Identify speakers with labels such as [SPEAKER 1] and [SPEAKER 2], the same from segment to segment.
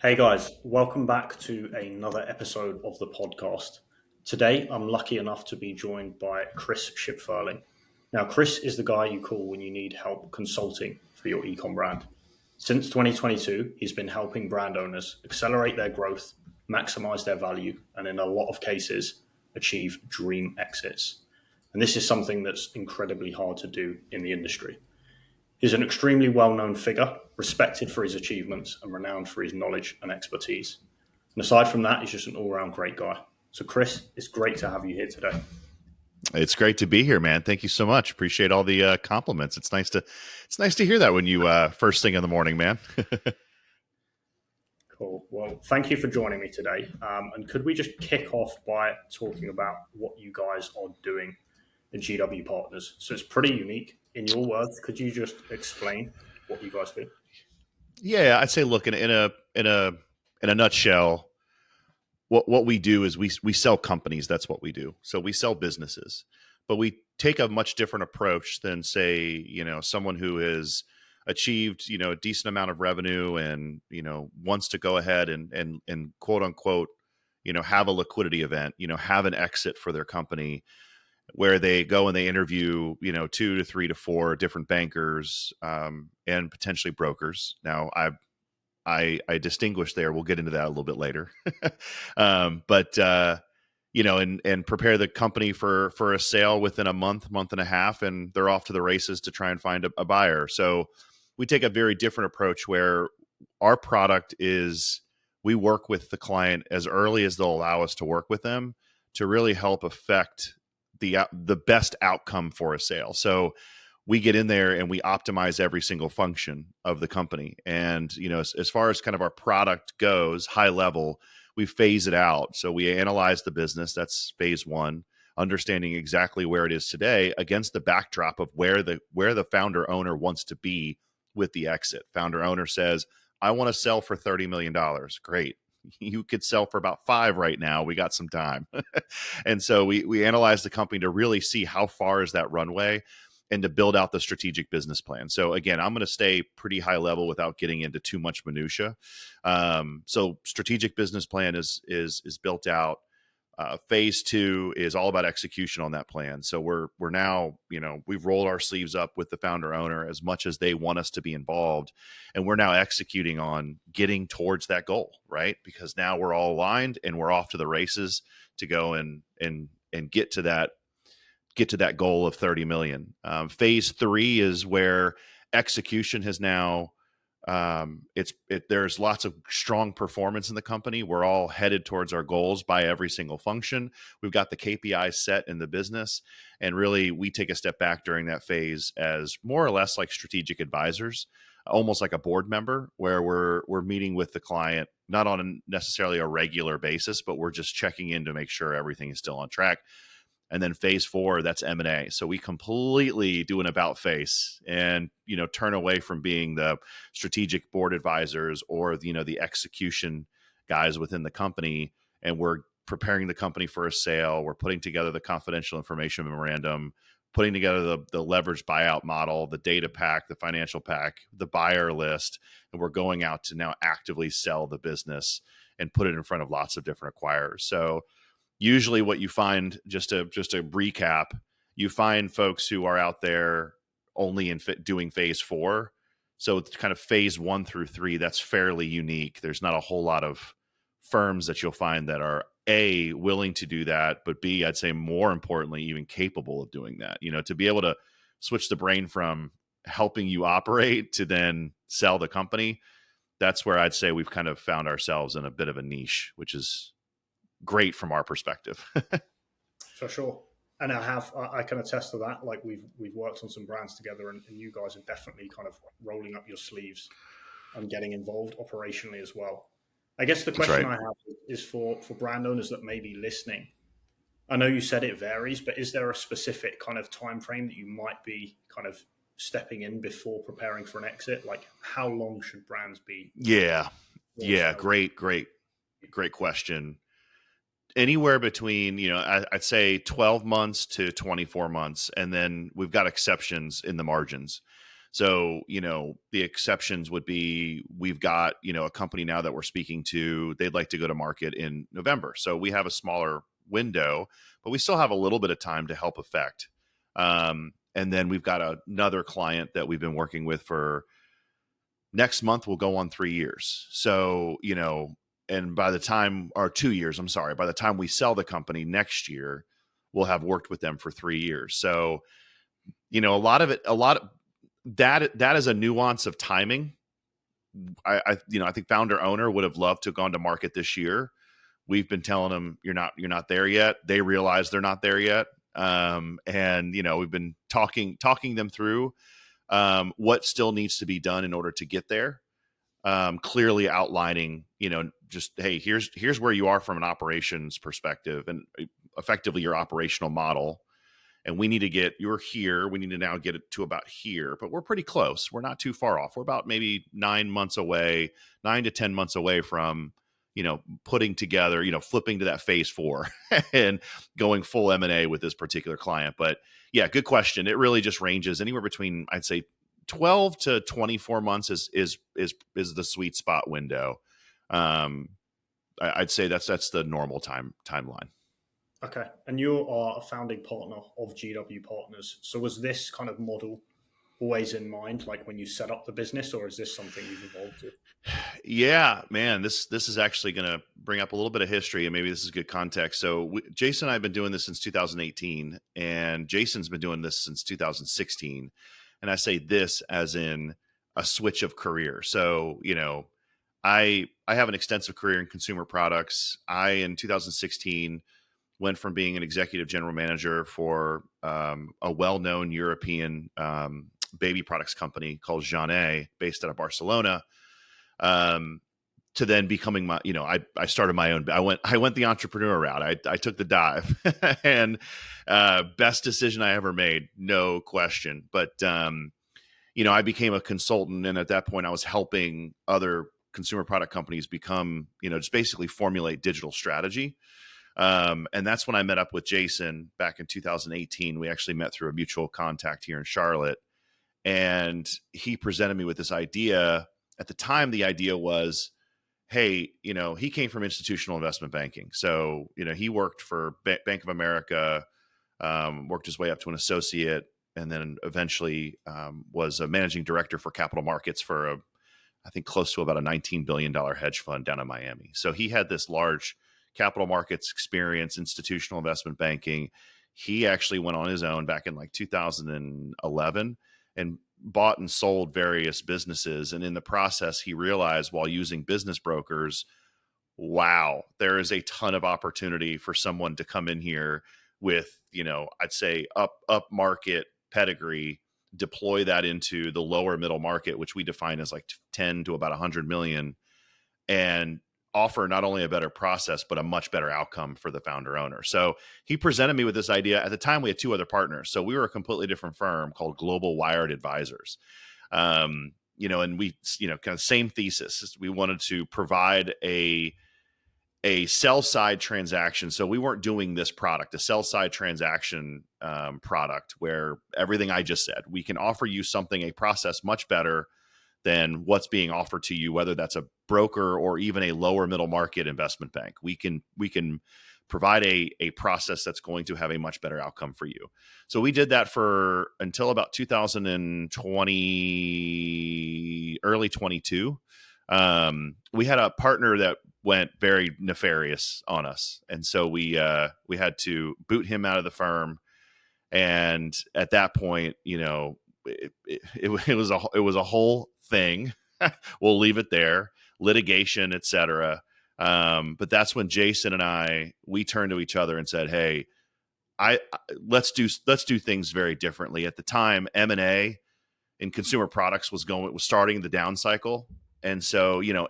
[SPEAKER 1] Hey guys, welcome back to another episode of the podcast. Today, I'm lucky enough to be joined by Chris Shipferling. Now, Chris is the guy you call when you need help consulting for your ecom brand. Since 2022, he's been helping brand owners accelerate their growth, maximize their value, and in a lot of cases, achieve dream exits. And this is something that's incredibly hard to do in the industry. He's an extremely well-known figure, respected for his achievements and renowned for his knowledge and expertise. And aside from that, he's just an all-round great guy. So Chris, it's great to have you here today.
[SPEAKER 2] It's great to be here, man. Thank you so much. Appreciate all the compliments. It's nice to hear that when you first thing in the morning, man.
[SPEAKER 1] Cool. Well, thank you for joining me today. And could we just kick off by talking about what you guys are doing in GW Partners? So it's pretty unique. In your words, could you just explain what you guys do?
[SPEAKER 2] Yeah, I'd say, look, in a nutshell, what we do is we sell companies. That's what we do. So we sell businesses, but we take a much different approach than, say, someone who has achieved, a decent amount of revenue and, wants to go ahead and quote unquote, have a liquidity event, have an exit for their company, where they go and they interview, 2 to 3 to 4 different bankers, and potentially brokers. Now, I distinguish there. We'll get into that a little bit later. But and prepare the company for a sale within a month and a half, and they're off to the races to try and find a buyer. So we take a very different approach where our product is, we work with the client as early as they'll allow us to work with them to really help affect the best outcome for a sale. So we get in there and we optimize every single function of the company. And, as far as kind of our product goes, high level, we phase it out. So we analyze the business. That's phase one, understanding exactly where it is today against the backdrop of where the founder owner wants to be with the exit. Founder owner says, I want to sell for $30 million. Great. You could sell for about 5 right now. We got some time. And so we analyze the company to really see how far is that runway and to build out the strategic business plan. So again, I'm going to stay pretty high level without getting into too much minutia. So strategic business plan is built out. Phase 2 is all about execution on that plan. So we're now, we've rolled our sleeves up with the founder owner as much as they want us to be involved. And we're now executing on getting towards that goal, right? Because now we're all aligned and we're off to the races to go and get to that goal of 30 million. Phase 3 is where execution has now, there's lots of strong performance in the company. We're all headed towards our goals by every single function. We've got the KPIs set in the business, and really we take a step back during that phase as more or less like strategic advisors, almost like a board member, where we're meeting with the client, not on necessarily a regular basis, but we're just checking in to make sure everything is still on track. And then phase 4, that's M&A. So we completely do an about face and, turn away from being the strategic board advisors or, the execution guys within the company. And we're preparing the company for a sale. We're putting together the confidential information memorandum, putting together the leveraged buyout model, the data pack, the financial pack, the buyer list. And we're going out to now actively sell the business and put it in front of lots of different acquirers. So usually what you find, just to recap, you find folks who are out there only doing phase 4. So it's kind of phase 1 through 3. That's fairly unique. There's not a whole lot of firms that you'll find that are A, willing to do that, but B, I'd say more importantly, even capable of doing that. To be able to switch the brain from helping you operate to then sell the company. That's where I'd say we've kind of found ourselves in a bit of a niche, which is great from our perspective.
[SPEAKER 1] For sure. And I can attest to that. Like we've worked on some brands together, and you guys are definitely kind of rolling up your sleeves and getting involved operationally as well. I guess the question I have is for brand owners that may be listening. I know you said it varies, but is there a specific kind of time frame that you might be kind of stepping in before preparing for an exit? Like how long should brands be?
[SPEAKER 2] Yeah. Great question. Anywhere between, I'd say 12 months to 24 months. And then we've got exceptions in the margins. So, the exceptions would be, we've got, a company now that we're speaking to, they'd like to go to market in November. So we have a smaller window, but we still have a little bit of time to help effect. And then we've got another client that we've been working with for next month will go on 3 years. So, and by the time, or 2 years, I'm sorry, by the time we sell the company next year, we'll have worked with them for 3 years. So, a lot of that is a nuance of timing. I think founder owner would have loved to have gone to market this year. We've been telling them, you're not there yet. They realize they're not there yet. And we've been talking them through what still needs to be done in order to get there. Clearly outlining, just, hey, here's where you are from an operations perspective, and effectively your operational model. And we need to you're here. We need to now get it to about here, but we're pretty close. We're not too far off. We're about maybe 9 to 10 months away from, putting together, flipping to that phase 4 and going full M&A with this particular client. But yeah, good question. It really just ranges anywhere between, I'd say, 12 to 24 months is the sweet spot window. I'd say that's the normal timeline.
[SPEAKER 1] Okay. And you are a founding partner of GW Partners. So was this kind of model always in mind, like when you set up the business, or is this something you've evolved to?
[SPEAKER 2] Yeah, man, this is actually going to bring up a little bit of history, and maybe this is good context. So Jason and I have been doing this since 2018, and Jason's been doing this since 2016. And I say this as in a switch of career. So, I have an extensive career in consumer products. In 2016, went from being an executive general manager for a well-known European baby products company called Jeanne, based out of Barcelona, to then becoming I started my own. I went the entrepreneur route. I took the dive, and best decision I ever made, no question. But I became a consultant, and at that point, I was helping other consumer product companies become, just basically formulate digital strategy. And that's when I met up with Jason back in 2018. We actually met through a mutual contact here in Charlotte, and he presented me with this idea. At the time, the idea was, hey, he came from institutional investment banking. So, he worked for Bank of America, worked his way up to an associate, and then eventually was a managing director for capital markets for I think close to about a $19 billion hedge fund down in Miami. So he had this large capital markets experience, institutional investment banking. He actually went on his own back in like 2011 and bought and sold various businesses. And in the process, he realized, while using business brokers, wow, there is a ton of opportunity for someone to come in here with, I'd say up market pedigree, deploy that into the lower middle market, which we define as like 10 to about 100 million, and offer not only a better process, but a much better outcome for the founder owner. So he presented me with this idea. At the time, we had 2 other partners. So we were a completely different firm called Global Wired Advisors. And we, kind of same thesis. We wanted to provide a sell side transaction. So we weren't doing this product, a sell side transaction product, where everything I just said, we can offer you something, a process much better than what's being offered to you, whether that's a broker or even a lower middle market investment bank. We can provide a process that's going to have a much better outcome for you. So we did that for until about 2020, early 22. We had a partner that went very nefarious on us, and so we had to boot him out of the firm. And at that point, it was a whole thing. We'll leave it there, litigation, etc. But that's when Jason and we turned to each other and said, "Hey, let's do things very differently." At the time, M&A in consumer products was starting the down cycle, and so you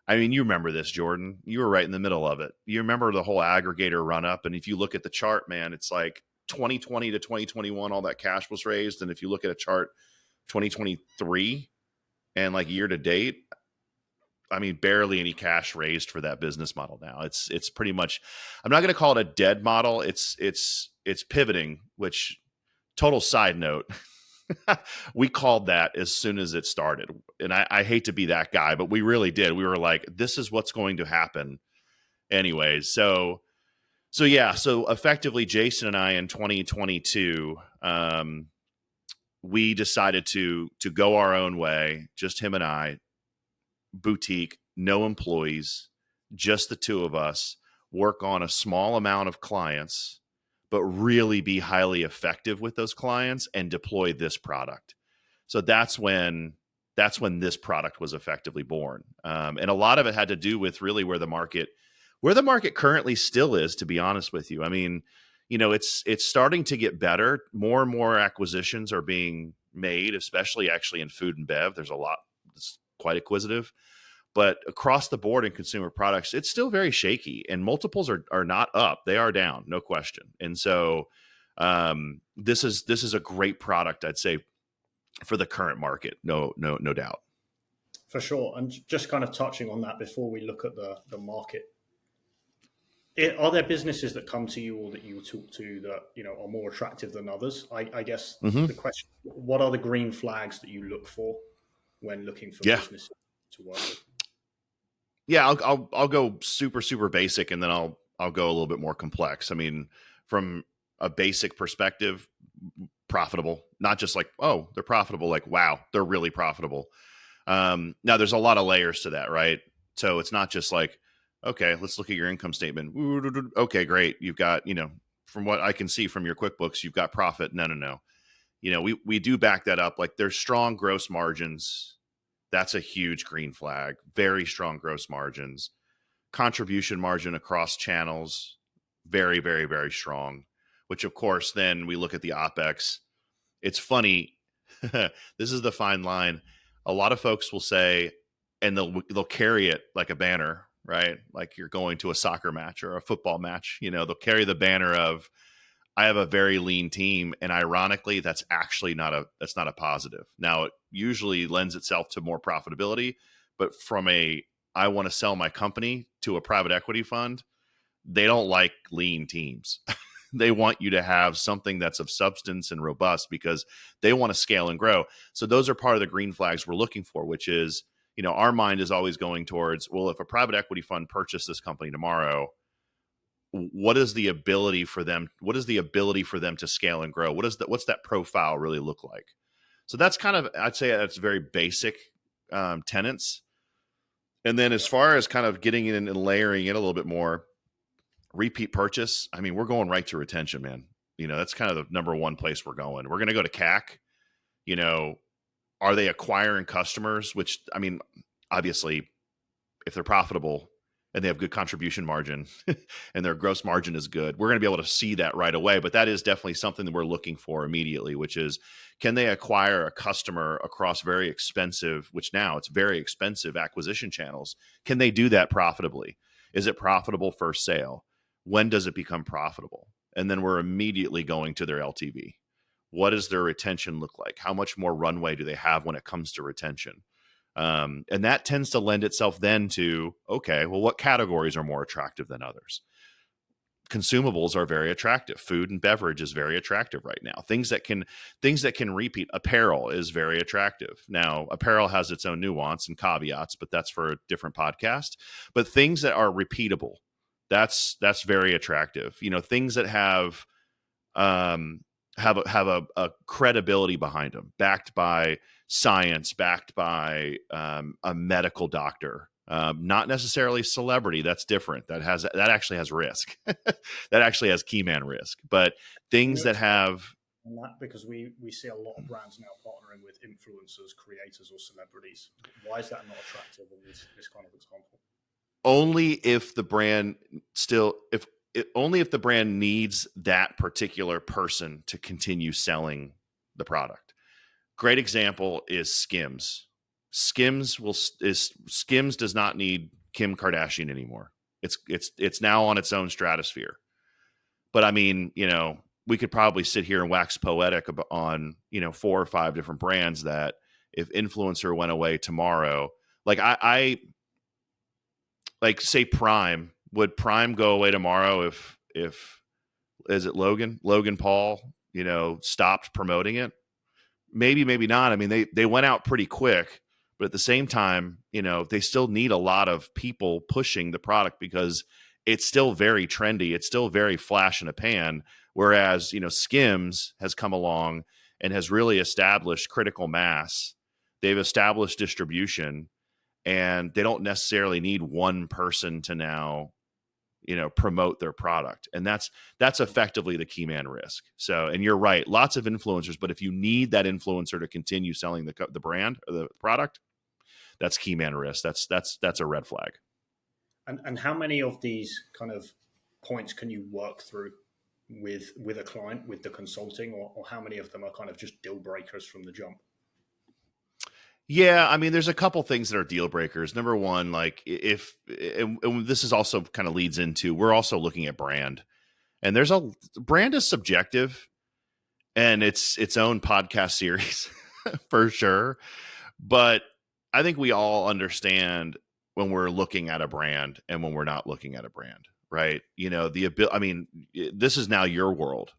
[SPEAKER 2] remember this, Jordan. You were right in the middle of it. You remember the whole aggregator run up, and if you look at the chart, man, it's like 2020 to 2021, all that cash was raised, and if you look at a chart, 2023 and like year to date, barely any cash raised for that business model now. It's pretty much, I'm not going to call it a dead model. It's pivoting, which, total side note, We called that as soon as it started. And I hate to be that guy, but we really did. We were like, this is what's going to happen anyways. So yeah, so effectively Jason and I in 2022, we decided to go our own way, just him and I, boutique, no employees, just the two of us, work on a small amount of clients, but really be highly effective with those clients and deploy this product. So that's when this product was effectively born. And a lot of it had to do with really where the market currently still is, to be honest with you. I mean, it's starting to get better. More and more acquisitions are being made, especially actually in food and bev. There's a lot. It's quite acquisitive. But across the board in consumer products, it's still very shaky, and multiples are not up; they are down, no question. And so, this is a great product, I'd say, for the current market, no doubt.
[SPEAKER 1] For sure. And just kind of touching on that before we look at the market, are there businesses that come to you or that you talk to that are more attractive than others? I guess
[SPEAKER 2] Mm-hmm.
[SPEAKER 1] the question: what are the green flags that you look for when looking for
[SPEAKER 2] Yeah.
[SPEAKER 1] businesses to work with?
[SPEAKER 2] Yeah, I'll go super basic, and then I'll go a little bit more complex. I mean, from a basic perspective, profitable, not just like, oh, they're profitable, like, wow, they're really profitable. Now there's a lot of layers to that, right? So it's not just like, okay, let's look at your income statement. Okay, great. You've got, from what I can see from your QuickBooks, you've got profit. No. We do back that up. Like, there's strong gross margins. That's a huge green flag. Very strong gross margins. Contribution margin across channels, very, very, very strong. Which, of course, then we look at the OpEx. It's funny. This is the fine line. A lot of folks will say, and they'll carry it like a banner, right? Like you're going to a soccer match or a football match. They'll carry the banner of, I have a very lean team, and ironically, that's not a positive. Now, it usually lends itself to more profitability, but from I want to sell my company to a private equity fund, they don't like lean teams. They want you to have something that's of substance and robust because they want to scale and grow. So those are part of the green flags we're looking for, which is, our mind is always going towards, well, if a private equity fund purchased this company tomorrow, what is the ability for them to scale and grow? What's that profile really look like? So that's kind of, I'd say that's very basic tenets. And then as far as kind of getting in and layering in a little bit more, repeat purchase, I mean, we're going right to retention, man. That's kind of the number one place we're going. We're going to go to CAC. Are they acquiring customers? Which, I mean, obviously, if they're profitable and they have good contribution margin and their gross margin is good, we're going to be able to see that right away. But that is definitely something that we're looking for immediately, which is, can they acquire a customer across very expensive acquisition channels? Can they do that profitably? Is it profitable first sale? When does it become profitable? And then we're immediately going to their LTV. What does their retention look like? How much more runway do they have when it comes to retention? And that tends to lend itself then to, okay, well, what categories are more attractive than others? Consumables are very attractive. Food and beverage is very attractive right now. Things that can repeat. Apparel is very attractive. Now, apparel has its own nuance and caveats, but that's for a different podcast. But things that are repeatable, that's very attractive. Things that have a credibility behind them, backed by science, backed by a medical doctor, not necessarily celebrity. That's different. That actually has risk. That actually has key man risk. But things that have
[SPEAKER 1] because we see a lot of brands now partnering with influencers, creators, or celebrities. Why is that not attractive in this kind of example?
[SPEAKER 2] Only if the brand only if the brand needs that particular person to continue selling the product. Great example is Skims. Skims does not need Kim Kardashian anymore. It's now on its own stratosphere. But I mean, we could probably sit here and wax poetic on 4 or 5 different brands that if influencer went away tomorrow, like I like say Prime, would Prime go away tomorrow if is it Logan Paul, stopped promoting it? maybe not. I mean, they went out pretty quick, but at the same time, they still need a lot of people pushing the product because it's still very trendy. It's still very flash in a pan. Whereas, Skims has come along and has really established critical mass. They've established distribution, and they don't necessarily need one person to now promote their product. And that's effectively the key man risk. So, and you're right, lots of influencers, but if you need that influencer to continue selling the brand or the product, that's key man risk. That's a red flag.
[SPEAKER 1] And how many of these kind of points can you work through with a client with the consulting, or how many of them are kind of just deal breakers from the jump?
[SPEAKER 2] Yeah, I mean, there's a couple things that are deal breakers. Number one, like and this is also kind of leads into, we're also looking at brand, and brand is subjective, and it's its own podcast series for sure. But I think we all understand when we're looking at a brand and when we're not looking at a brand, right? This is now your world.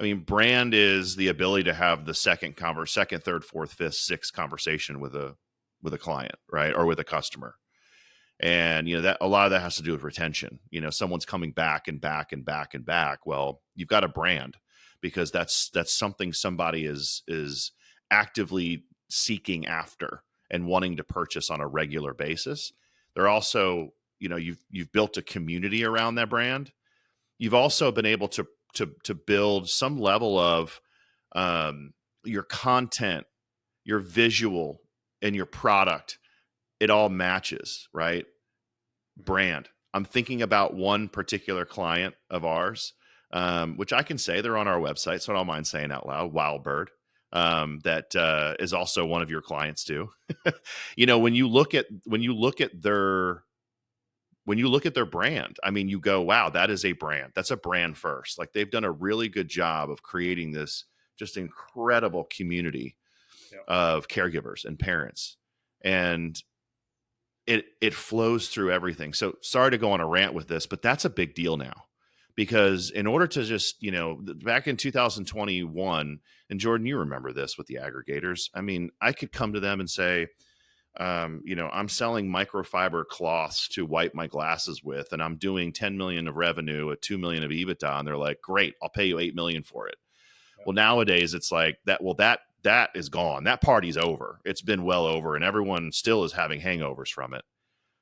[SPEAKER 2] I mean, brand is the ability to have the second, third, fourth, fifth, sixth conversation with a client, right, or with a customer, and that a lot of that has to do with retention. Someone's coming back and back and back and back. Well, you've got a brand because that's something somebody is actively seeking after and wanting to purchase on a regular basis. They're also, you've built a community around that brand. You've also been able to build some level of your content, your visual, and your product. It all matches, right? Brand. I'm thinking about one particular client of ours, which I can say they're on our website, so I don't mind saying out loud, Wildbird. That is also one of your clients too. When you look at their brand, I mean, you go, wow, that is a brand. That's a brand first. Like, they've done a really good job of creating this just incredible community of caregivers and parents. And it flows through everything. So sorry to go on a rant with this, but that's a big deal now, because in order to just, back in 2021, and Jordan, you remember this with the aggregators. I mean, I could come to them and say, I'm selling microfiber cloths to wipe my glasses with, and I'm doing 10 million of revenue at 2 million of EBITDA. And they're like, great, I'll pay you 8 million for it. Yeah. Well, nowadays it's like that. Well, that is gone. That party's over. It's been well over, and everyone still is having hangovers from it.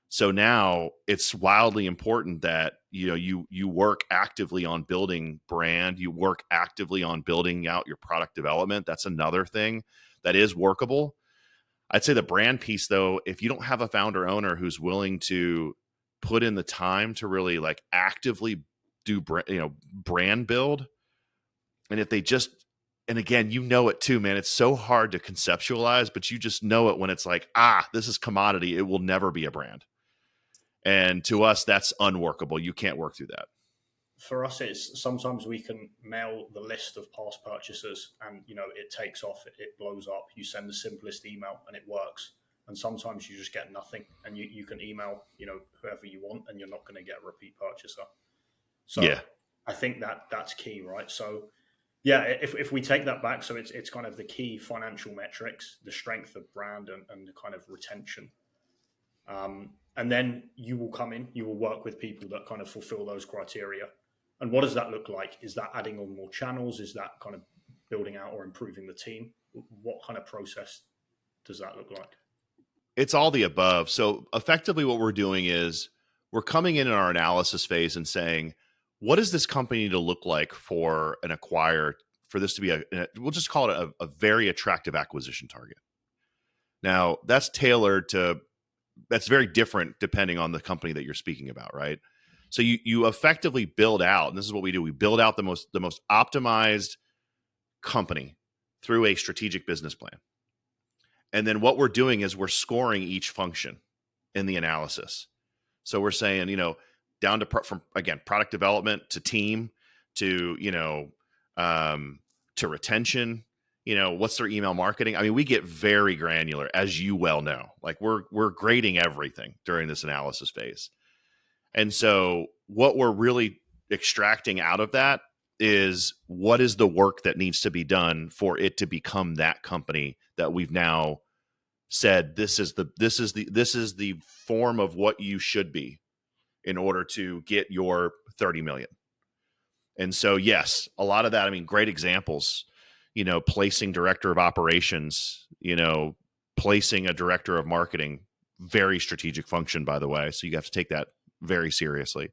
[SPEAKER 2] So now it's wildly important that, you work actively on building brand. You work actively on building out your product development. That's another thing that is workable. I'd say the brand piece, though, if you don't have a founder owner who's willing to put in the time to really like actively do brand build, and if they just, and again, it too, man, it's so hard to conceptualize, but you just know it when it's like, this is commodity. It will never be a brand. And to us, that's unworkable. You can't work through that.
[SPEAKER 1] For us, it's sometimes we can mail the list of past purchasers and, it takes off, it blows up. You send the simplest email and it works. And sometimes you just get nothing, and you can email, whoever you want, and you're not going to get a repeat purchaser. So yeah. I think that's key, right? So yeah, if we take that back, so it's kind of the key financial metrics, the strength of brand and the kind of retention. And then you will come in, you will work with people that kind of fulfill those criteria. And what does that look like? Is that adding on more channels? Is that kind of building out or improving the team? What kind of process does that look like?
[SPEAKER 2] It's all the above. So effectively what we're doing is we're coming in our analysis phase and saying, what does this company need to look like for an acquirer, for this to be we'll just call it a very attractive acquisition target. Now, that's very different depending on the company that you're speaking about, right? So you effectively build out, and this is what we do. We build out the most optimized company through a strategic business plan. And then what we're doing is we're scoring each function in the analysis. So we're saying, down to from, again, product development to team to, to retention, what's their email marketing? I mean, we get very granular, as you well know. Like, we're grading everything during this analysis phase. And so what we're really extracting out of that is what is the work that needs to be done for it to become that company that we've now said this is the form of what you should be in order to get your 30 million. And so, yes, a lot of that, I mean, great examples, placing director of operations, placing a director of marketing, very strategic function, by the way. So you have to take that very seriously.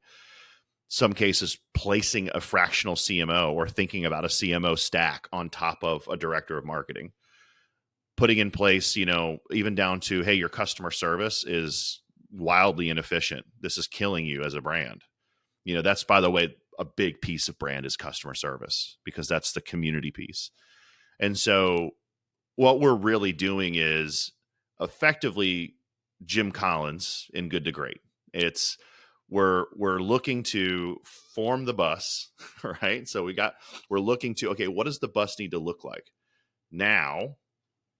[SPEAKER 2] Some cases, placing a fractional CMO or thinking about a CMO stack on top of a director of marketing, putting in place, even down to, hey, your customer service is wildly inefficient. This is killing you as a brand. That's, by the way, a big piece of brand is customer service, because that's the community piece. And so what we're really doing is effectively Jim Collins in Good to Great. It's we're looking to form the bus, right? So we're looking to, okay, what does the bus need to look like? Now,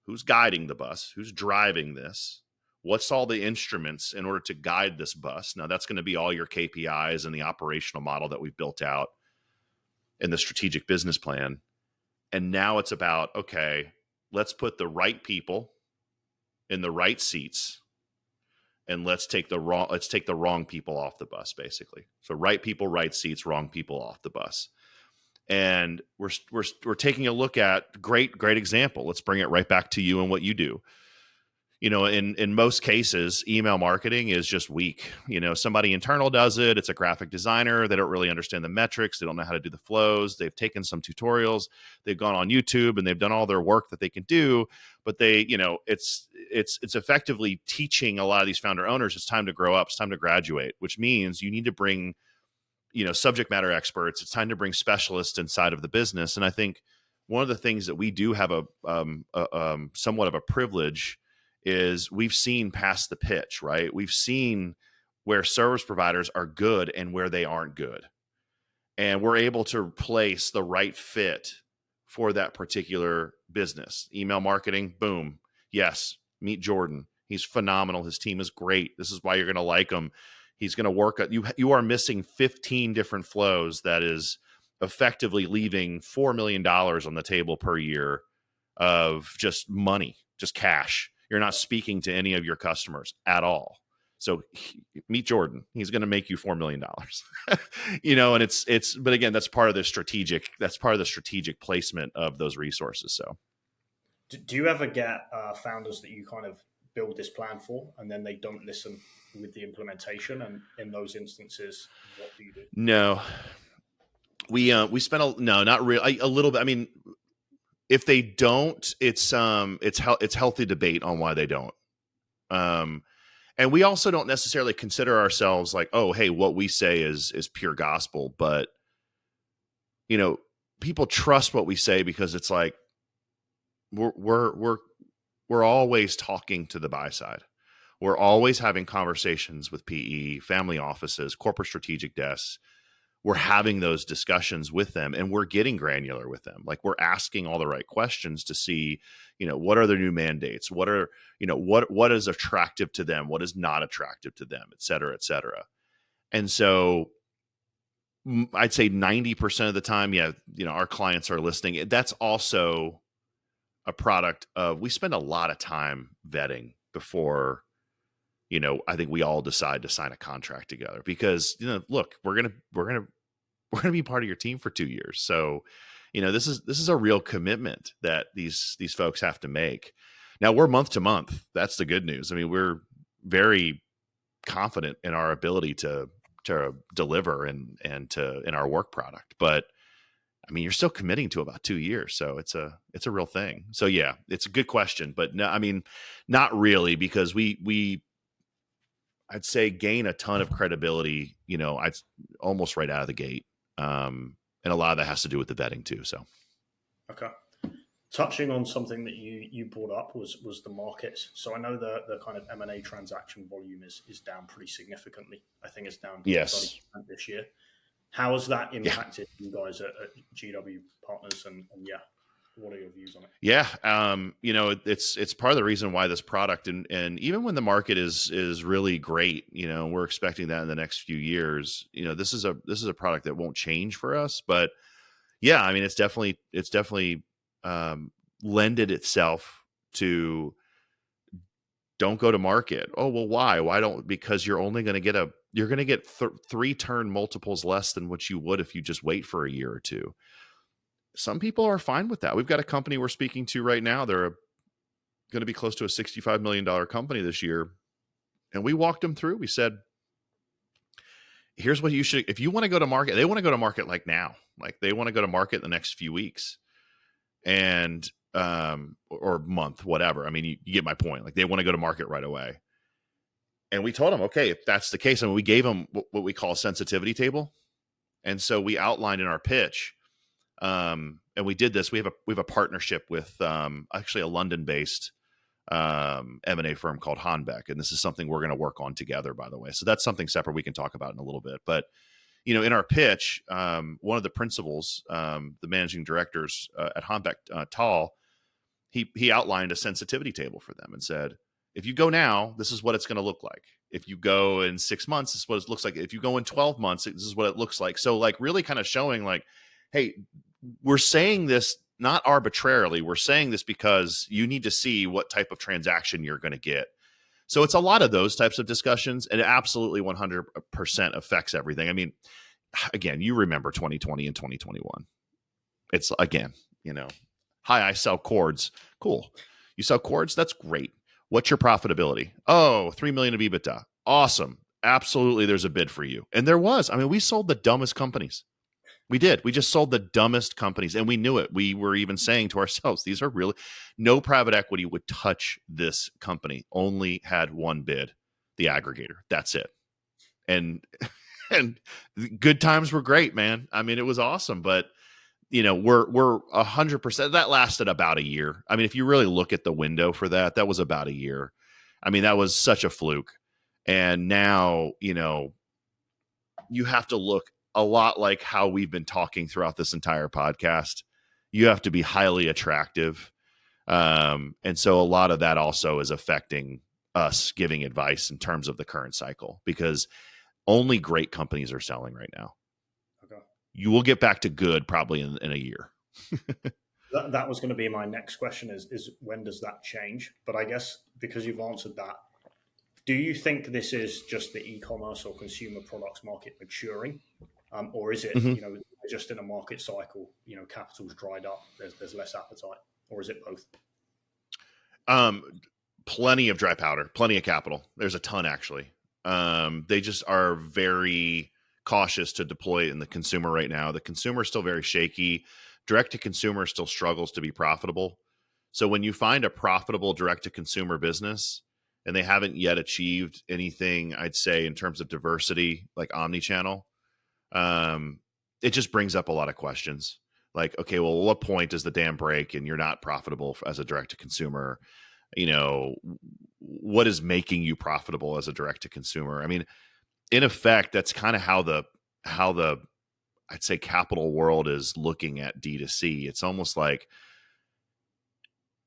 [SPEAKER 2] who's guiding the bus? Who's driving this? What's all the instruments in order to guide this bus? Now, that's going to be all your KPIs and the operational model that we've built out in the strategic business plan. And now it's about, okay, let's put the right people in the right seats, and let's take the wrong people off the bus, basically. So right people, right seats, wrong people off the bus. And we're taking a look at great example. Let's bring it right back to you and what you do. In most cases, email marketing is just weak. Somebody internal does it. It's a graphic designer. They don't really understand the metrics. They don't know how to do the flows. They've taken some tutorials. They've gone on YouTube and they've done all their work that they can do. But it's effectively teaching a lot of these founder owners, it's time to grow up. It's time to graduate, which means you need to bring, subject matter experts. It's time to bring specialists inside of the business. And I think one of the things that we do have a somewhat of a privilege is we've seen past the pitch, right? We've seen where service providers are good and where they aren't good. And we're able to place the right fit for that particular business. Email marketing, boom. Yes, meet Jordan. He's phenomenal. His team is great. This is why you're going to like him. He's going to work at you. You are missing 15 different flows that is effectively leaving $4 million on the table per year of just money, just cash. You're not speaking to any of your customers at all. So meet Jordan. He's going to make you $4 million. And it's, but again, that's part of the strategic placement of those resources. So
[SPEAKER 1] do you ever get founders that you kind of build this plan for, and then they don't listen with the implementation? And in those instances, what do you do?
[SPEAKER 2] No, we spent no, not really, a little bit. I mean, if they don't, it's healthy debate on why they don't. And we also don't necessarily consider ourselves like, oh, hey, what we say is pure gospel. But, people trust what we say because it's like, we're always talking to the buy side. We're always having conversations with PE, family offices, corporate strategic desks. We're having those discussions with them, and we're getting granular with them. Like, we're asking all the right questions to see, what are their new mandates? What are, what is attractive to them? What is not attractive to them, et cetera, et cetera. And so I'd say 90% of the time, our clients are listening. That's also a product of, we spend a lot of time vetting before, I think we all decide to sign a contract together, because, look, we're going to be part of your team for 2 years. So, this is a real commitment that these folks have to make. Now, we're month to month. That's the good news. I mean, we're very confident in our ability to deliver and in our work product. But I mean, you're still committing to about 2 years. So it's a real thing. So yeah, it's a good question, but no, I mean, not really, because I'd say gain a ton of credibility, I'd almost right out of the gate. And a lot of that has to do with the vetting too. So,
[SPEAKER 1] okay. Touching on something that you brought up was the markets. So I know the kind of M&A transaction volume is down pretty significantly. I think it's down 30% this year. How has that impacted you guys at GW Partners? And what are your views on it?
[SPEAKER 2] Yeah. It's part of the reason why this product, and even when the market is really great, we're expecting that in the next few years, this is a product that won't change for us, but Yeah, I mean, it's definitely lended itself to don't go to market. Oh, well, why? Why don't? Because you're going to get 3 turn multiples less than what you would if you just wait for a year or two. Some people are fine with that. We've got a company we're speaking to right now. They're going to be close to a $65 million company this year. And we walked them through. We said, here's what you should, if you want to go to market, they want to go to market like now, like they want to go to market in the next few weeks and, or month, whatever. I mean, you get my point. Like they want to go to market right away. And we told them, okay, if that's the case, I mean, we gave them what we call a sensitivity table. And so we outlined in our pitch, and we did this. We have a partnership with actually a London-based M&A firm called Hanbeck, and this is something we're going to work on together, by the way. So that's something separate we can talk about in a little bit. But in our pitch, one of the principals, the managing directors at Hanbeck, Tall, he outlined a sensitivity table for them and said, if you go now, this is what it's going to look like. If you go in 6 months, this is what it looks like. If you go in 12 months, this is what it looks like. So like really kind of showing like, hey, we're saying this not arbitrarily. We're saying this because you need to see what type of transaction you're going to get. So it's a lot of those types of discussions, and it absolutely 100% affects everything. I mean, again, you remember 2020 and 2021. It's again, hi, I sell cords. Cool. You sell cords? That's great. What's your profitability? Oh, 3 million of EBITDA. Awesome. Absolutely. There's a bid for you. And there was. I mean, we sold the dumbest companies. We did. We just sold the dumbest companies, and we knew it. We were even saying to ourselves, these are really, no private equity would touch this company. Only had one bid, the aggregator. That's it. And and good times were great, man. I mean, it was awesome, but we're 100%. That lasted about a year. I mean, if you really look at the window for that, that was about a year. I mean, that was such a fluke. And now, you have to look a lot like how we've been talking throughout this entire podcast. You have to be highly attractive. And so a lot of that also is affecting us giving advice in terms of the current cycle, because only great companies are selling right now.
[SPEAKER 1] Okay.
[SPEAKER 2] You will get back to good probably in a year.
[SPEAKER 1] That was going to be my next question is when does that change? But I guess because you've answered that, do you think this is just the e-commerce or consumer products market maturing? Or is it, just in a market cycle, capital's dried up, there's less appetite, or is it both?
[SPEAKER 2] Plenty of dry powder, plenty of capital. There's a ton actually. They just are very cautious to deploy it in the consumer right now. The consumer is still very shaky. Direct to consumer still struggles to be profitable. So when you find a profitable direct to consumer business and they haven't yet achieved anything, I'd say in terms of diversity, like omni-channel, it just brings up a lot of questions. Like, okay, well, at what point does the dam break and you're not profitable as a direct to consumer? What is making you profitable as a direct to consumer? I mean, in effect, that's kind of how the I'd say capital world is looking at D2C. It's almost like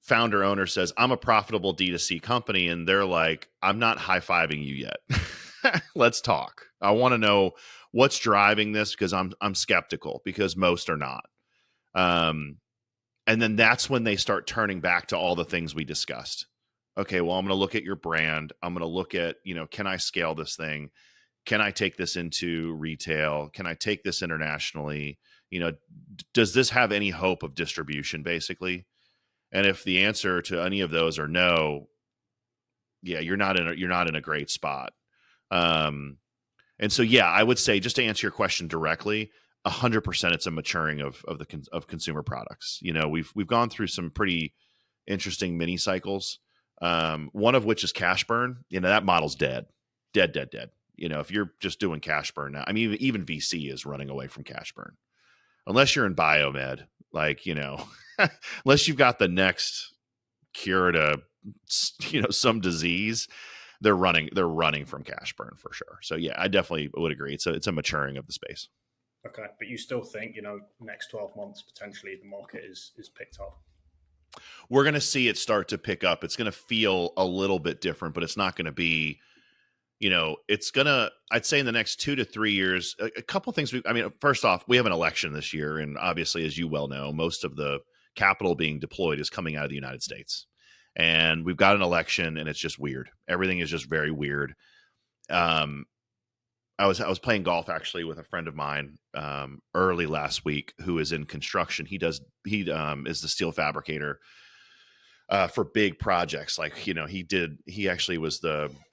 [SPEAKER 2] founder owner says, I'm a profitable D2C company. And they're like, I'm not high-fiving you yet. Let's talk. I want to know what's driving this, because I'm skeptical, because most are not. And then that's when they start turning back to all the things we discussed. Okay, well, I'm going to look at your brand. I'm going to look at, can I scale this thing? Can I take this into retail? Can I take this internationally? Does this have any hope of distribution, basically? And if the answer to any of those are no, yeah, you're not in a great spot. And so, yeah, I would say, just to answer your question directly, 100% it's a maturing of consumer products. We've gone through some pretty interesting mini cycles. One of which is cash burn. That model's dead. If you're just doing cash burn now, I mean, even VC is running away from cash burn, unless you're in biomed, like, unless you've got the next cure to, some disease, they're running from cash burn for sure. So yeah, I definitely would agree. It's a maturing of the space.
[SPEAKER 1] Okay. But you still think, next 12 months, potentially the market is picked up?
[SPEAKER 2] We're going to see it start to pick up. It's going to feel a little bit different, but it's not going to be, it's I'd say in the next 2 to 3 years, a couple things. First off, we have an election this year. And obviously, as you well know, most of the capital being deployed is coming out of the United States. And we've got an election, and it's just weird. Everything is just very weird. I was playing golf actually with a friend of mine early last week who is in construction. He is the steel fabricator for big projects. Like, he actually was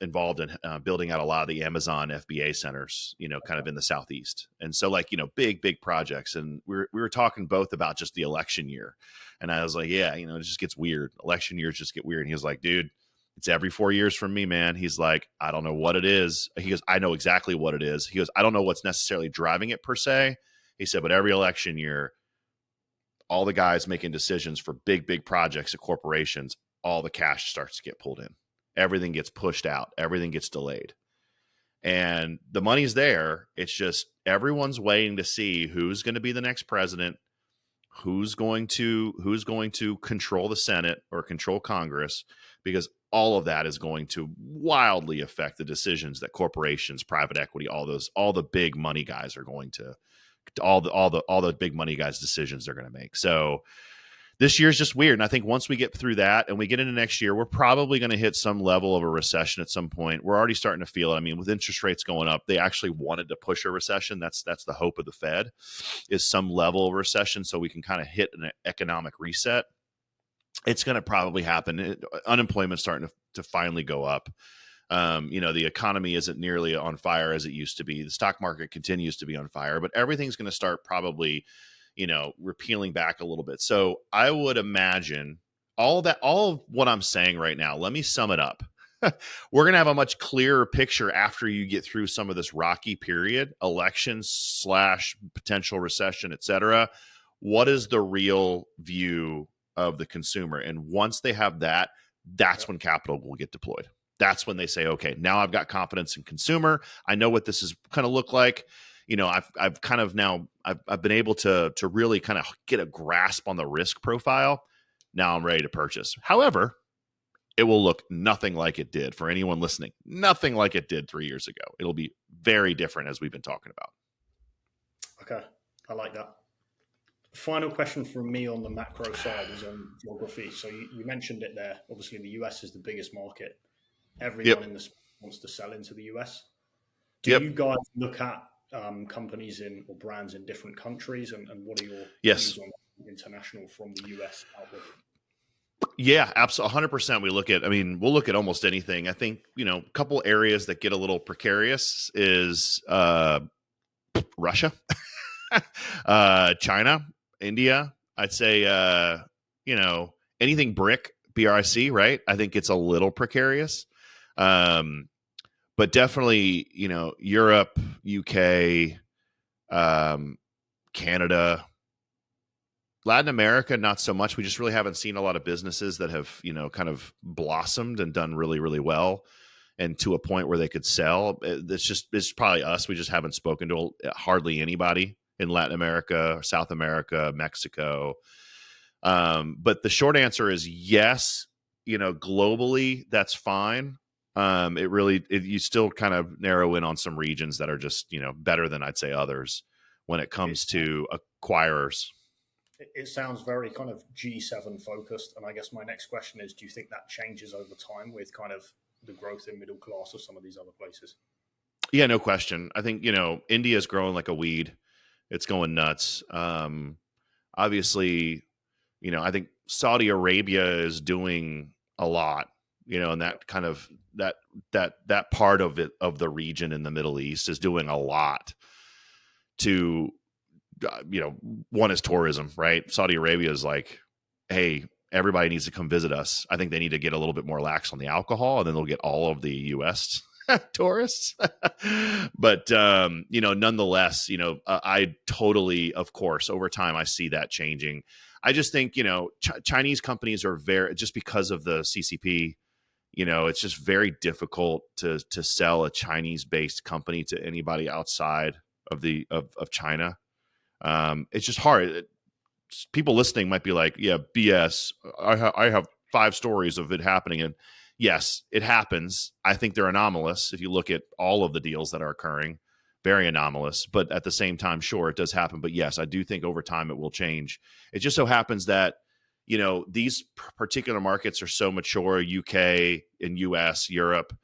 [SPEAKER 2] involved in building out a lot of the Amazon FBA centers, kind of in the Southeast. And so big projects. And we were talking both about just the election year. And I was like, yeah, it just gets weird. Election years just get weird. And he was like, dude, it's every 4 years from me, man. He's like, I don't know what it is. He goes, I know exactly what it is. He goes, I don't know what's necessarily driving it per se. He said, but every election year, all the guys making decisions for big projects at corporations, all the cash starts to get pulled in. Everything gets pushed out. Everything gets delayed. And the money's there. It's just everyone's waiting to see who's going to be the next president, who's going to control the Senate or control Congress, because all of that is going to wildly affect the decisions that corporations, private equity, all the big money guys are going to, all the big money guys' decisions they're going to make. So this year's just weird. And I think once we get through that and we get into next year, we're probably going to hit some level of a recession at some point. We're already starting to feel it. I mean, with interest rates going up, they actually wanted to push a recession. That's the hope of the Fed, is some level of recession so we can kind of hit an economic reset. It's going to probably happen. Unemployment's starting to finally go up. The economy isn't nearly on fire as it used to be. The stock market continues to be on fire, but everything's going to start probably, repealing back a little bit. So I would imagine all of what I'm saying right now, let me sum it up. We're going to have a much clearer picture after you get through some of this rocky period, elections / potential recession, et cetera. What is the real view of the consumer? And once they have that, that's when capital will get deployed. That's when they say, okay, now I've got confidence in consumer. I know what this is going to look like. I've kind of now I've been able to really kind of get a grasp on the risk profile. Now I'm ready to purchase. However, it will look nothing like it did, for anyone listening, nothing like it did 3 years ago. It'll be very different, as we've been talking about.
[SPEAKER 1] Okay, I like that. Final question from me on the macro side is on geography. So you mentioned it there. Obviously, the US is the biggest market. Everyone in this wants to sell into the US. Do you guys look at companies or brands in different countries, and what are your views on international from the US outlook?
[SPEAKER 2] Yeah, absolutely. 100%. We'll look at almost anything. I think, a couple areas that get a little precarious is Russia, China, India. I'd say, anything BRIC, right? I think it's a little precarious. But definitely, Europe, UK, Canada, Latin America, not so much. We just really haven't seen a lot of businesses that have, kind of blossomed and done really, really well, and to a point where they could sell. It's probably us. We just haven't spoken to hardly anybody in Latin America, or South America, Mexico. But the short answer is yes. Globally, that's fine. You still kind of narrow in on some regions that are just, better than I'd say others when it comes to acquirers.
[SPEAKER 1] It sounds very kind of G7 focused. And I guess my next question is, do you think that changes over time with kind of the growth in middle class of some of these other places?
[SPEAKER 2] Yeah, no question. I think, India is growing like a weed. It's going nuts. Obviously, I think Saudi Arabia is doing a lot, and that kind of that part of it, of the region in the Middle East, is doing a lot to, one is tourism, right? Saudi Arabia is like, hey, everybody needs to come visit us. I think they need to get a little bit more lax on the alcohol, and then they'll get all of the U.S. tourists. But, nonetheless, I totally, of course, over time, I see that changing. I just think, Chinese companies are just because of the CCP, it's just very difficult to sell a Chinese-based company to anybody outside of China. It's just hard. People listening might be like, yeah, BS. I have 5 stories of it happening. And yes, it happens. I think they're anomalous. If you look at all of the deals that are occurring, very anomalous, but at the same time, sure, it does happen. But yes, I do think over time it will change. It just so happens that, these particular markets are so mature, UK and US, Europe,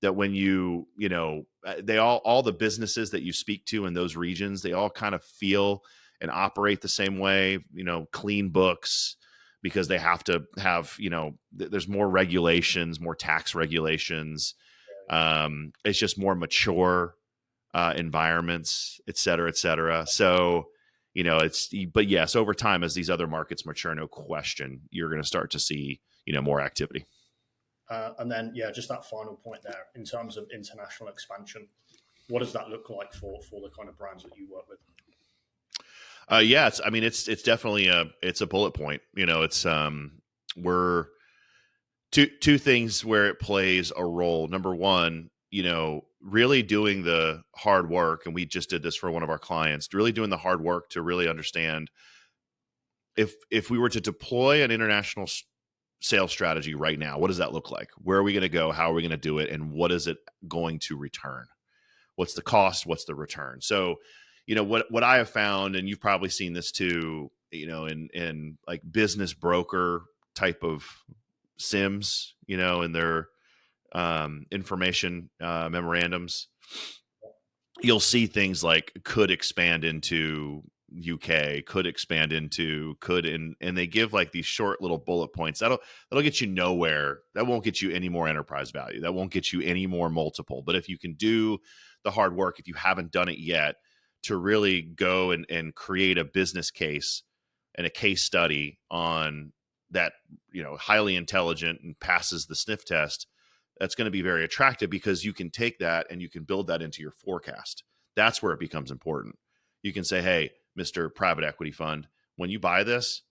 [SPEAKER 2] that when they all the businesses that you speak to in those regions, they all kind of feel and operate the same way, clean books, because they have to have, there's more regulations, more tax regulations. It's just more mature environments, et cetera, et cetera. So, but yes, over time, as these other markets mature, no question, you're going to start to see, more activity.
[SPEAKER 1] And then, yeah, just that final point there in terms of international expansion. What does that look like for the kind of brands that you work with?
[SPEAKER 2] Yeah, it's definitely it's a bullet point. We're two things where it plays a role. Number one, really doing the hard work, and we just did this for one of our clients, really doing the hard work to really understand if we were to deploy an international sales strategy right now, what does that look like? Where are we going to go? How are we going to do it? And what is it going to return? What's the cost? What's the return? So, what I have found, and you've probably seen this too, in like business broker type of sims, in their information memorandums, you'll see things like could expand into UK, could expand into, and they give like these short little bullet points that'll get you nowhere. That won't get you any more enterprise value. That won't get you any more multiple. But if you can do the hard work, if you haven't done it yet, to really go and create a business case and a case study on that, highly intelligent and passes the sniff test, that's going to be very attractive, because you can take that and you can build that into your forecast. That's where it becomes important. You can say, hey, Mr. Private Equity Fund, when you buy this,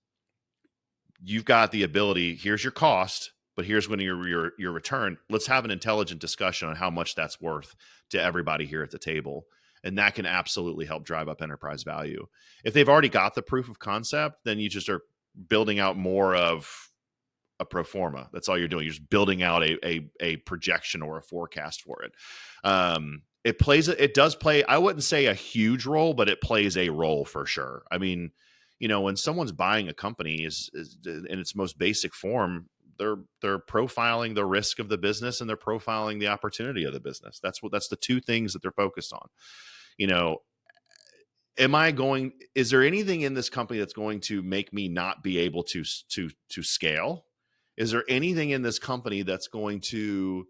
[SPEAKER 2] you've got the ability, here's your cost, but here's when your return. Let's have an intelligent discussion on how much that's worth to everybody here at the table. And that can absolutely help drive up enterprise value. If they've already got the proof of concept, then you just are building out more of a pro forma. That's all you're doing. You're just building out a projection or a forecast for it. It does play, I wouldn't say a huge role, but it plays a role for sure. I mean, when someone's buying a company is in its most basic form, they're profiling the risk of the business and they're profiling the opportunity of the business. That's the two things that they're focused on. Is there anything in this company that's going to make me not be able to scale? Is there anything in this company that's going to,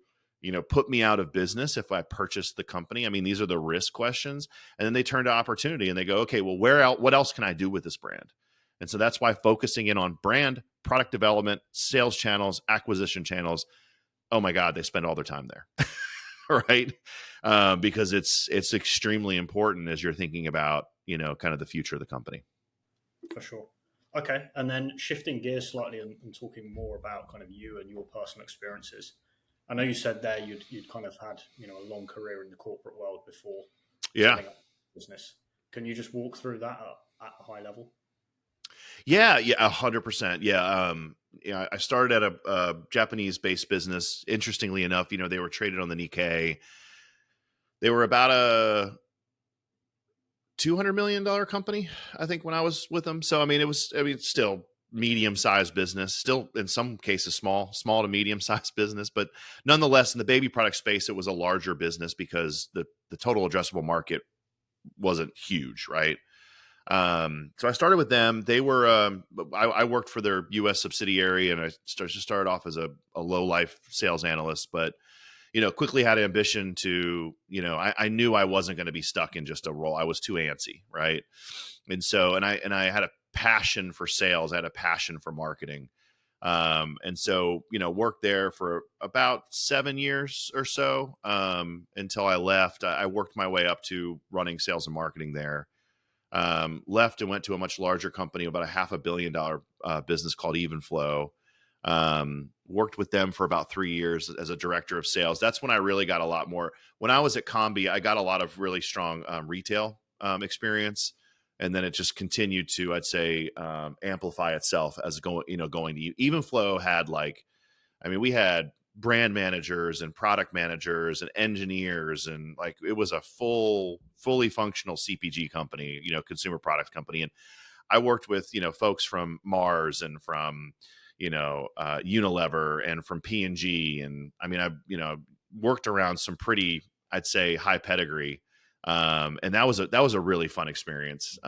[SPEAKER 2] put me out of business if I purchase the company? I mean, these are the risk questions. And then they turn to opportunity and they go, okay, well, what else can I do with this brand? And so that's why focusing in on brand, product development, sales channels, acquisition channels, oh my God, they spend all their time there. Right? Because it's extremely important as you're thinking about, kind of the future of the company.
[SPEAKER 1] For sure. Okay. And then shifting gears slightly and talking more about kind of you and your personal experiences. I know you said there you'd kind of had, a long career in the corporate world before setting up business. Can you just walk through that at a high level?
[SPEAKER 2] Yeah, 100%. Yeah. I started at a Japanese-based business. Interestingly enough, they were traded on the Nikkei. They were about a $200 million company, I think, when I was with them. So, it's still medium-sized business, still in some cases small to medium-sized business, but nonetheless, in the baby product space, it was a larger business because the total addressable market wasn't huge, right? So I started with them. They were, I worked for their U.S. subsidiary, and I started off as a low life sales analyst, but quickly had ambition to, I knew I wasn't going to be stuck in just a role. I was too antsy, right? And so, and I had a passion for sales. I had a passion for marketing. And so, worked there for about 7 years or so, until I left. I worked my way up to running sales and marketing there. Left and went to a much larger company, about a $500 million business called Evenflow. Worked with them for about 3 years as a director of sales. That's when I really got a lot more. When I was at Combi, I got a lot of really strong retail experience, and then it just continued to, I'd say, amplify itself as going to Evenflow had we had brand managers and product managers and engineers, and like it was a fully functional CPG company, consumer products company. And I worked with folks from Mars and from Unilever and from P&G, and I mean I worked around some pretty, I'd say, high pedigree, and that was a really fun experience,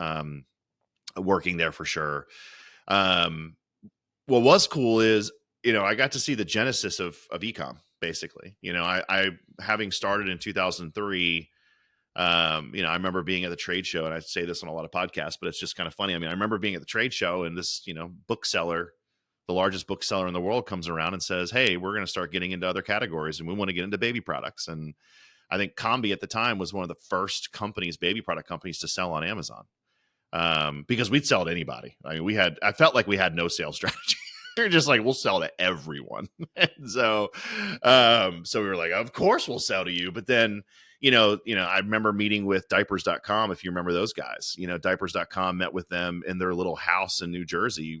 [SPEAKER 2] working there for sure. What was cool is, I got to see the genesis of eCom, basically. I having started in 2003, I remember being at the trade show, and I say this on a lot of podcasts, but it's just kind of funny. I mean, I remember being at the trade show, and this, bookseller, the largest bookseller in the world, comes around and says, "Hey, we're going to start getting into other categories, and we want to get into baby products." And I think Combi at the time was one of the first companies, baby product companies, to sell on Amazon. Because we'd sell to anybody. I mean, I felt like we had no sales strategy. We were just like, we'll sell to everyone. And so we were like, of course we'll sell to you. But then, I remember meeting with diapers.com, if you remember those guys. Diapers.com, met with them in their little house in New Jersey.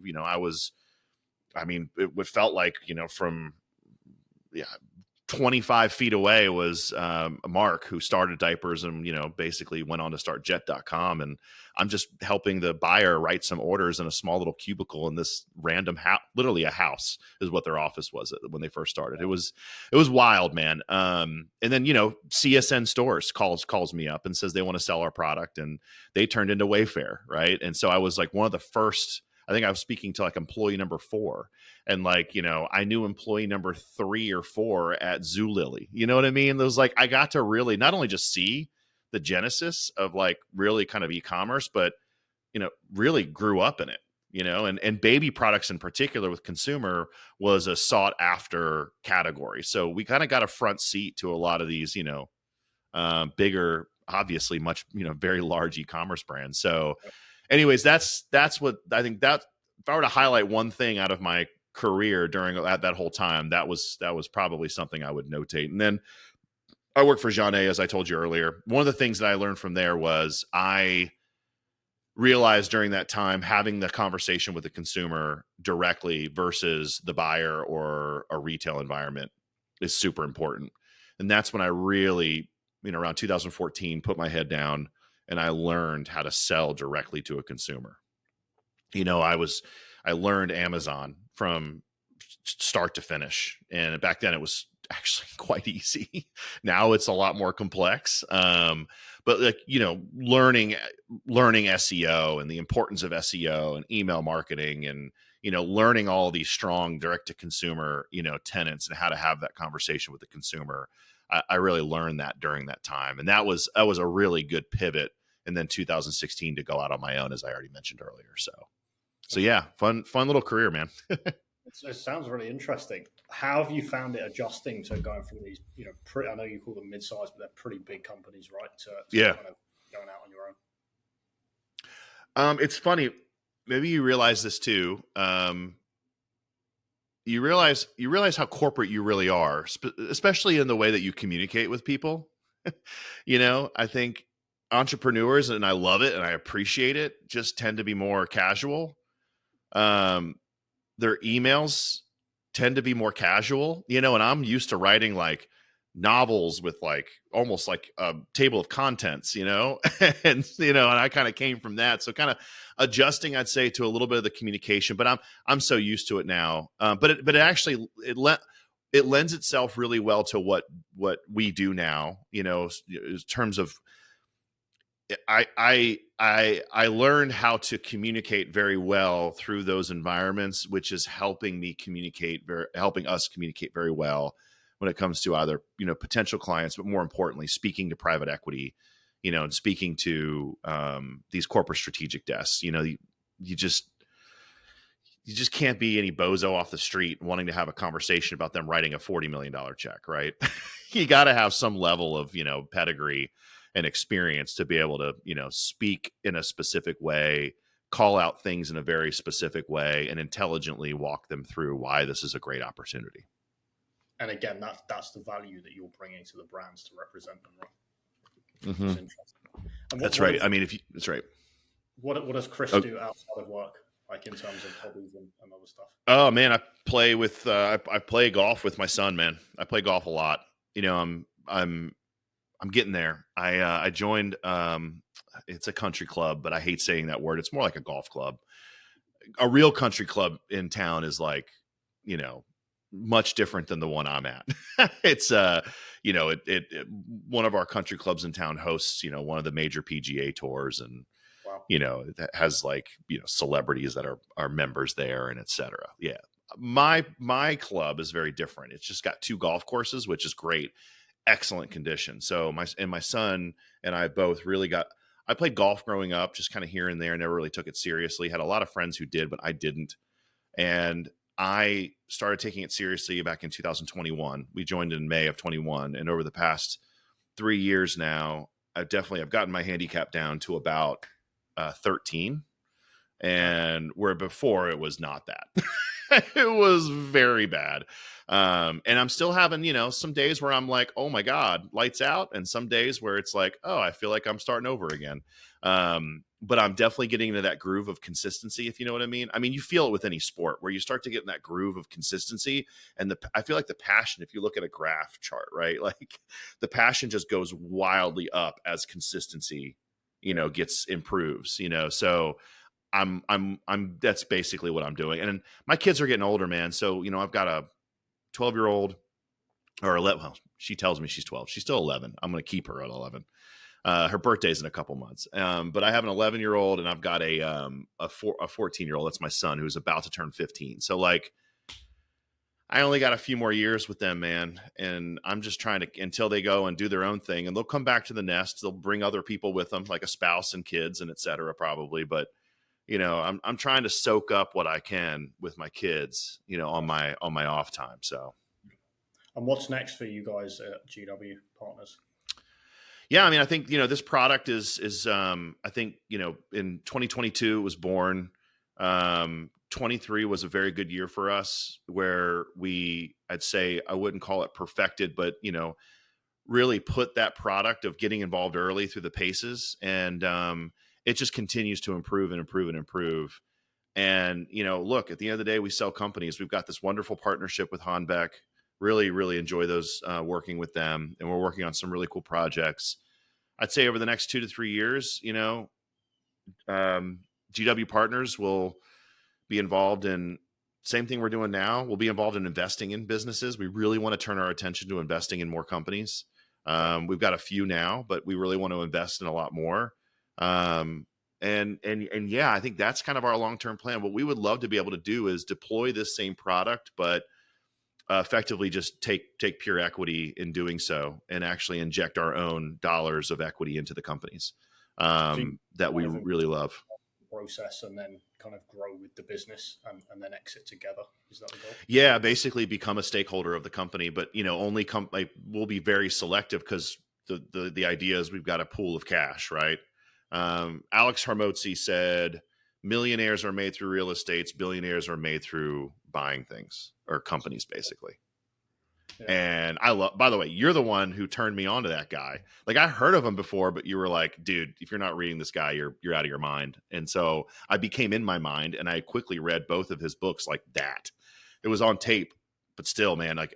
[SPEAKER 2] It felt like, from 25 feet away was Mark, who started Diapers and, basically went on to start jet.com. And I'm just helping the buyer write some orders in a small little cubicle in this random house. Literally a house is what their office was when they first started. It was wild, man. And then, CSN Stores calls me up and says they want to sell our product, and they turned into Wayfair. Right. And so I was like one of the first. I think I was speaking to like employee number 4, and like, I knew employee number 3 or 4 at Zulily. You know what I mean? There was like, I got to really not only just see the genesis of like really kind of e-commerce, but, really grew up in it, and baby products in particular with consumer was a sought after category. So we kind of got a front seat to a lot of these, bigger, obviously much, very large e-commerce brands. So anyways, that's what I think. That if I were to highlight one thing out of my career during that whole time, that was probably something I would notate. And then I worked for Jeanne, as I told you earlier. One of the things that I learned from there was I realized during that time, having the conversation with the consumer directly versus the buyer or a retail environment is super important. And that's when I really, around 2014, put my head down and I learned how to sell directly to a consumer. I learned Amazon from start to finish. And back then it was actually quite easy. Now it's a lot more complex. But like, learning SEO and the importance of SEO and email marketing, and, learning all these strong direct to consumer, tenets, and how to have that conversation with the consumer. I really learned that during that time. And that was a really good pivot. And then 2016 to go out on my own, as I already mentioned earlier. So yeah, fun little career, man.
[SPEAKER 1] It sounds really interesting. How have you found it adjusting to going from these, I know you call them mid-sized, but they're pretty big companies, right? To
[SPEAKER 2] yeah,
[SPEAKER 1] kind of going out on your own.
[SPEAKER 2] It's funny. Maybe you realize this too. You realize how corporate you really are, especially in the way that you communicate with people. I think entrepreneurs, and I love it and I appreciate it, just tend to be more casual. Their emails tend to be more casual, and I'm used to writing like novels with like almost like a table of contents, and I kind of came from that. So kind of adjusting, I'd say, to a little bit of the communication, but I'm so used to it now. But it actually, it lends itself really well to what we do now, in terms of, I learned how to communicate very well through those environments, which is helping us communicate very well when it comes to either, potential clients, but more importantly, speaking to private equity, and speaking to these corporate strategic desks. You just can't be any bozo off the street wanting to have a conversation about them writing a $40 million check, right? You got to have some level of, pedigree and experience to be able to, speak in a specific way, call out things in a very specific way, and intelligently walk them through why this is a great opportunity.
[SPEAKER 1] And again, that's the value that you're bringing to the brands to represent them, right?
[SPEAKER 2] Mm-hmm. That's right. That's right.
[SPEAKER 1] What does Chris do outside of work? like in terms of hobbies and other stuff?
[SPEAKER 2] Oh man, I play with I play golf with my son, man. I play golf a lot. You know, I'm getting there. I joined it's a country club, but I hate saying that word. It's more like a golf club. A real country club in town is like, you know, much different than the one I'm at. It's you know, it one of our country clubs in town hosts, you know, one of the major PGA tours, and
[SPEAKER 1] Wow.
[SPEAKER 2] you know, it has like, you know, celebrities that are members there and etc. Yeah. My club is very different. It's just got 2 golf courses, which is great. Excellent condition. So my son and I both really got. I played golf growing up, just kind of here and there. Never really took it seriously. Had a lot of friends who did, but I didn't. And I started taking it seriously back in 2021. We joined in May of 21, and over the past 3 years now, I've gotten my handicap down to about 13, and where before it was not that. It was very bad. And I'm still having, you know, some days where I'm like, oh my God, lights out. And some days where it's like, oh, I feel like I'm starting over again. But I'm definitely getting into that groove of consistency, if you know what I mean. I mean, you feel it with any sport where you start to get in that groove of consistency. And I feel like the passion, if you look at a graph chart, right? Like the passion just goes wildly up as consistency, you know, improves, you know. So that's basically what I'm doing. And my kids are getting older, man. So, you know, I've got a 12-year-old or 11. Well, she tells me she's 12. She's still 11. I'm going to keep her at 11. Her birthday's in a couple months. But I have an 11-year-old and I've got a 14-year-old. That's my son who's about to turn 15. So like, I only got a few more years with them, man. And I'm just trying to, until they go and do their own thing, and they'll come back to the nest. They'll bring other people with them, like a spouse and kids and et cetera, probably. But you know, I'm trying to soak up what I can with my kids, you know, on my off time. So,
[SPEAKER 1] And what's next for you guys at GW Partners?
[SPEAKER 2] yeah, I mean, I think, you know, this product is I think, you know, in 2022 it was born. 23 was a very good year for us, where I'd say, I wouldn't call it perfected, but you know, really put that product of getting involved early through the paces, and it just continues to improve and improve and improve. And, you know, look, at the end of the day, we sell companies. We've got this wonderful partnership with Hanbeck. Really, really enjoy those working with them. And we're working on some really cool projects. I'd say over the next 2 to 3 years, you know, GW Partners will be involved in same thing we're doing now. We'll be involved in investing in businesses. We really want to turn our attention to investing in more companies. We've got a few now, but we really want to invest in a lot more. And yeah, I think that's kind of our long-term plan. What we would love to be able to do is deploy this same product, but effectively just take pure equity in doing so, and actually inject our own dollars of equity into the companies that we really love.
[SPEAKER 1] Process and then kind of grow with the business and then exit together. Is that the goal?
[SPEAKER 2] Yeah, basically become a stakeholder of the company, but you know, only we'll be very selective, because the idea is we've got a pool of cash, right? Alex Harmozzi said, millionaires are made through real estate, billionaires are made through buying things or companies, basically. Yeah. And I love, by the way, you're the one who turned me on to that guy. Like, I heard of him before, but you were like, dude, if you're not reading this guy, you're out of your mind. And so I became in my mind, and I quickly read both of his books like that. It was on tape, but still, man, like,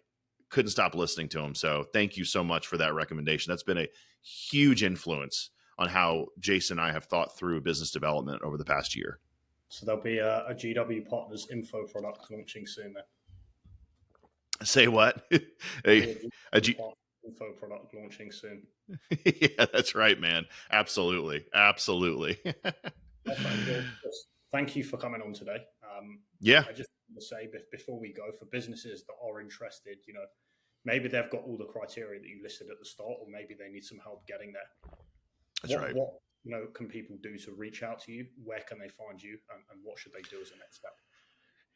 [SPEAKER 2] couldn't stop listening to him. So thank you so much for that recommendation. That's been a huge influence on how Jason and I have thought through business development over the past year.
[SPEAKER 1] So there'll be a GW Partners info product launching soon then.
[SPEAKER 2] Say what?
[SPEAKER 1] Info product launching soon.
[SPEAKER 2] Yeah, that's right, man. Absolutely. Absolutely.
[SPEAKER 1] Thank you for coming on today.
[SPEAKER 2] Yeah.
[SPEAKER 1] I just want to say, before we go, for businesses that are interested, you know, maybe they've got all the criteria that you listed at the start, or maybe they need some help getting there.
[SPEAKER 2] That's right.
[SPEAKER 1] What you know, can people do to reach out to you? Where can they find you, and what should they do as a next step?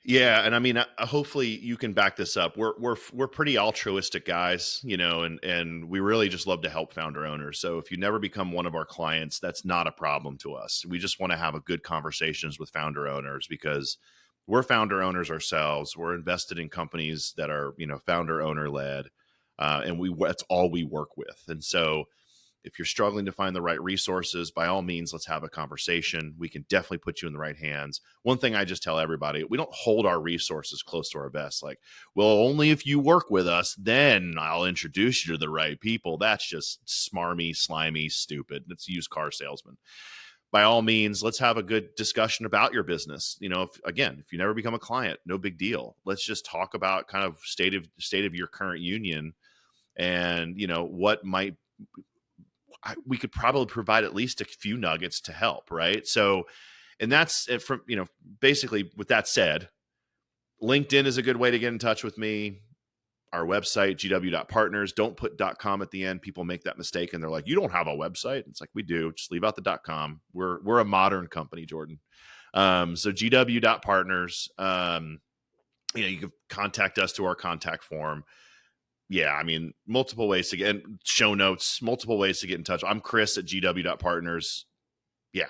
[SPEAKER 2] Yeah, and I mean, hopefully you can back this up. We're pretty altruistic guys, you know, and we really just love to help founder owners. So if you never become one of our clients, that's not a problem to us. We just want to have a good conversations with founder owners, because we're founder owners ourselves. We're invested in companies that are, you know, founder owner led, and that's all we work with. And so If you're struggling to find the right resources, by all means, let's have a conversation. We can definitely put you in the right hands. One thing I just tell everybody, we don't hold our resources close to our vest. Like, well, only if you work with us, then I'll introduce you to the right people. That's just smarmy, slimy, stupid. It's used car salesman. By all means, let's have a good discussion about your business. If you never become a client, no big deal. Let's just talk about kind of state of your current union, and what might we could probably provide at least a few nuggets to help, right? So, and that's it from, basically with that said, LinkedIn is a good way to get in touch with me. Our website, gw.partners, don't put .com at the end. People make that mistake and they're like, you don't have a website. It's like, we do, just leave out the .com. We're a modern company, Jordan. So gw.partners, you can contact us to our contact form. Yeah, I mean, multiple ways to get in, show notes, multiple ways to get in touch. I'm Chris at gw.partners. Yeah,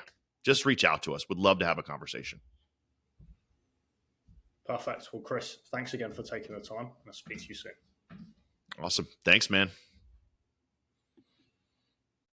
[SPEAKER 2] just reach out to us. Would love to have a conversation.
[SPEAKER 1] Perfect. Well, Chris, thanks again for taking the time. I'll speak to you soon.
[SPEAKER 2] Awesome. Thanks, man.